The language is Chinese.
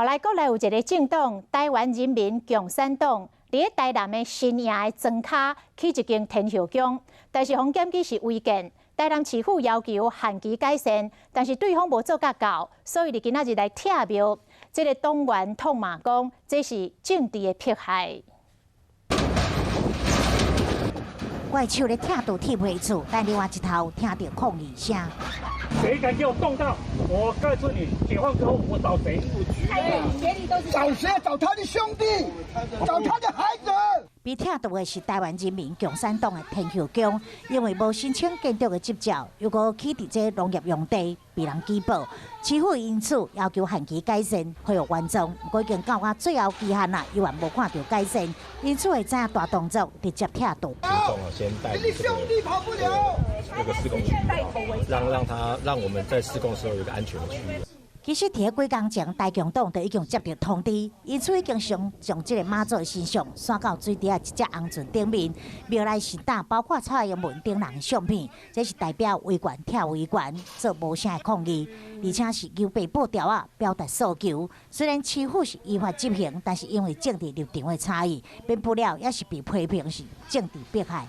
后来国内有一个政党台湾人民共产党，伫咧台南的新营的庄卡起一间天后宫，但是方检举是违建。台南市府要求限期改善，但是对方无做甲到，所以今仔日来拆庙。这个党员痛骂讲，这是政治的迫害。我的手咧疼到贴袂住，但另外一头听到抗议声。谁敢给我动到？我告诉你，解放之后我找谁？找谁？找他的兄弟，找他的孩子。被听到的是台湾人民共产党的天后宫，因为无申请建筑的执照，如果起伫这农业用地被人举报，市府因此要求限期改善，恢复原状。不过已经到我最后期限啦，依然无看到改善，因此会知影大动作直接拆除。行动啊，先带领这个施工区域，让我们在施工的时候有一个安全的区域。其实，伫几工前，大强党就已经接到通知，因此已经将这个妈祖的神像刷到水底一只红船顶面，庙内神胆包括蔡英文等人的相片，这是代表维权跳维权，做无声的抗议，而且是由被报条啊表达诉求。虽然市府是依法执行，但是因为政治立场的差异，免不了也是被批评是政治迫害。